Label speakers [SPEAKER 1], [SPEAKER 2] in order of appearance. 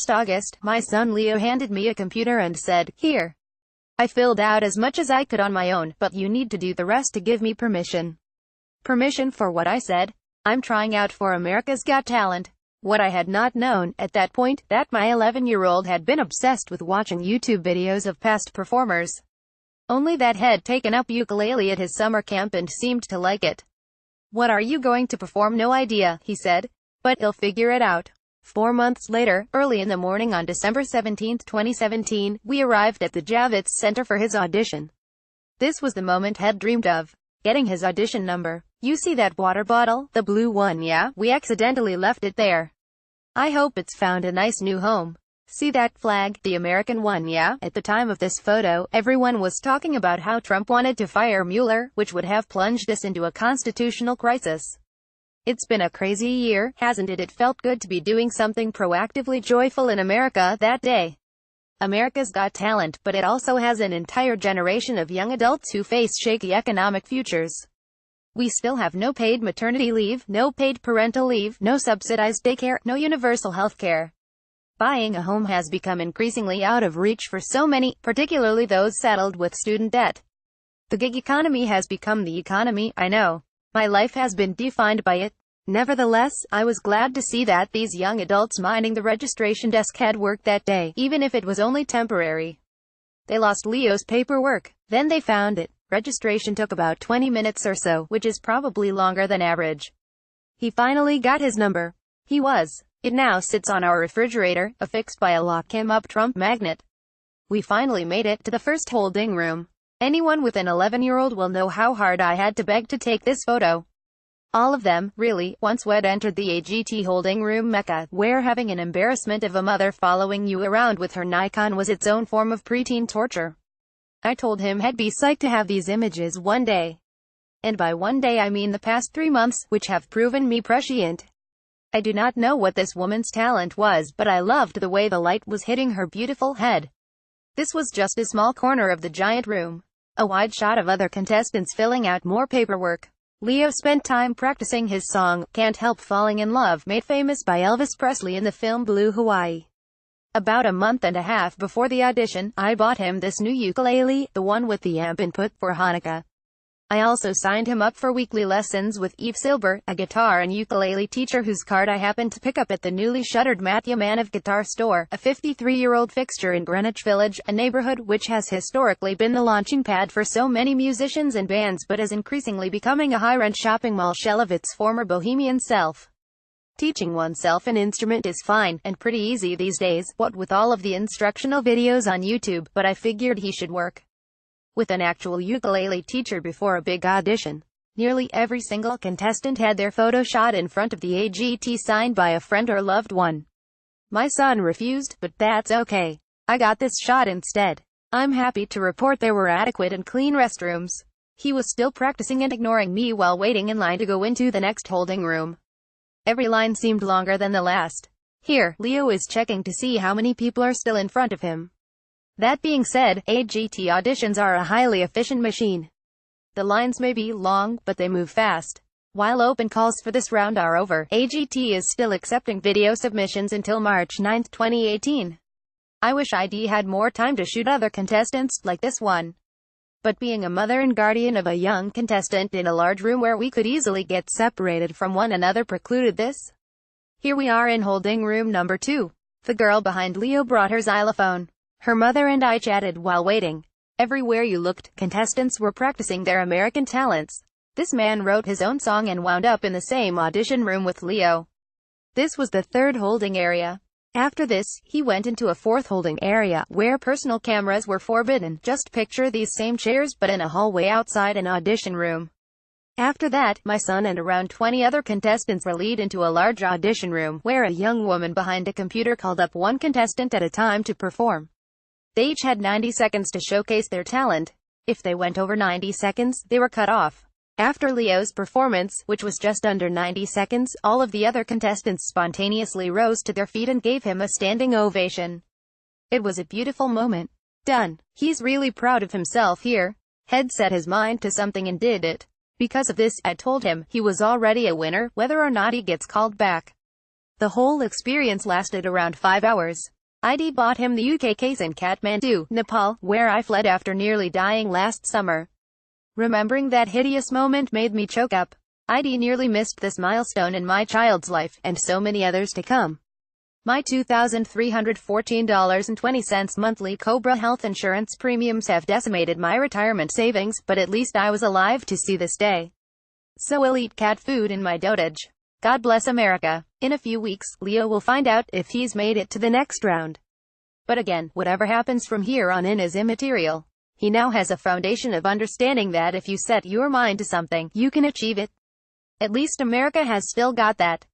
[SPEAKER 1] Last August, my son Leo handed me a computer and said, "Here. I filled out as much as I could on my own, but you need to do the rest to give me permission." Permission for what? I said. "I'm trying out for America's Got Talent." What I had not known, at that point, that my 11-year-old had been obsessed with watching YouTube videos of past performers. Only that had taken up ukulele at his summer camp and seemed to like it. "What are you going to perform?" "No idea," he said. "But he'll figure it out." 4 months later, early in the morning on December 17, 2017, we arrived at the Javits Center for his audition. This was the moment Head dreamed of. Getting his audition number. "You see that water bottle? The blue one, yeah? We accidentally left it there. I hope it's found a nice new home. See that flag? The American one, yeah?" At the time of this photo, everyone was talking about how Trump wanted to fire Mueller, which would have plunged us into a constitutional crisis. It's been a crazy year, hasn't it? It felt good to be doing something proactively joyful in America that day. America's got talent, but it also has an entire generation of young adults who face shaky economic futures. We still have no paid maternity leave, no paid parental leave, no subsidized daycare, no universal health care. Buying a home has become increasingly out of reach for so many, particularly those saddled with student debt. The gig economy has become the economy, I know. My life has been defined by it. Nevertheless, I was glad to see that these young adults minding the registration desk had work that day, even if it was only temporary. They lost Leo's paperwork. Then they found it. Registration took about 20 minutes or so, which is probably longer than average. He finally got his number. It now sits on our refrigerator, affixed by a lock-him-up Trump magnet. We finally made it to the first holding room. Anyone with an 11-year-old will know how hard I had to beg to take this photo. All of them, really, once we'd entered the AGT holding room mecca, where having an embarrassment of a mother following you around with her Nikon was its own form of preteen torture. I told him I'd be psyched to have these images one day. And by one day I mean the past 3 months, which have proven me prescient. I do not know what this woman's talent was, but I loved the way the light was hitting her beautiful head. This was just a small corner of the giant room. A wide shot of other contestants filling out more paperwork. Leo spent time practicing his song, "Can't Help Falling in Love," made famous by Elvis Presley in the film Blue Hawaii. About a month and a half before the audition, I bought him this new ukulele, the one with the amp input, for Hanukkah. I also signed him up for weekly lessons with Eve Silber, a guitar and ukulele teacher whose card I happened to pick up at the newly shuttered Matthew Man of Guitar store, a 53-year-old fixture in Greenwich Village, a neighborhood which has historically been the launching pad for so many musicians and bands but is increasingly becoming a high-rent shopping mall shell of its former bohemian self. Teaching oneself an instrument is fine, and pretty easy these days, what with all of the instructional videos on YouTube, but I figured he should work with an actual ukulele teacher before a big audition. Nearly every single contestant had their photo shot in front of the AGT signed by a friend or loved one. My son refused, but that's okay. I got this shot instead. I'm happy to report there were adequate and clean restrooms. He was still practicing and ignoring me while waiting in line to go into the next holding room. Every line seemed longer than the last. Here, Leo is checking to see how many people are still in front of him. That being said, AGT auditions are a highly efficient machine. The lines may be long, but they move fast. While open calls for this round are over, AGT is still accepting video submissions until March 9, 2018. I wish ID had more time to shoot other contestants, like this one. But being a mother and guardian of a young contestant in a large room where we could easily get separated from one another precluded this. Here we are in holding room number 2. The girl behind Leo brought her xylophone. Her mother and I chatted while waiting. Everywhere you looked, contestants were practicing their American talents. This man wrote his own song and wound up in the same audition room with Leo. This was the third holding area. After this, he went into a fourth holding area, where personal cameras were forbidden. Just picture these same chairs but in a hallway outside an audition room. After that, my son and around 20 other contestants were led into a large audition room, where a young woman behind a computer called up one contestant at a time to perform. They each had 90 seconds to showcase their talent. If they went over 90 seconds, they were cut off. After Leo's performance, which was just under 90 seconds, all of the other contestants spontaneously rose to their feet and gave him a standing ovation. It was a beautiful moment. Done. He's really proud of himself here. Head set his mind to something and did it. Because of this, I told him, he was already a winner, whether or not he gets called back. The whole experience lasted around 5 hours. ID bought him the UK case in Kathmandu, Nepal, where I fled after nearly dying last summer. Remembering that hideous moment made me choke up. ID nearly missed this milestone in my child's life, and so many others to come. My $2,314.20 monthly Cobra health insurance premiums have decimated my retirement savings, but at least I was alive to see this day. So we'll eat cat food in my dotage. God bless America. In a few weeks, Leo will find out if he's made it to the next round. But again, whatever happens from here on in is immaterial. He now has a foundation of understanding that if you set your mind to something, you can achieve it. At least America has still got that.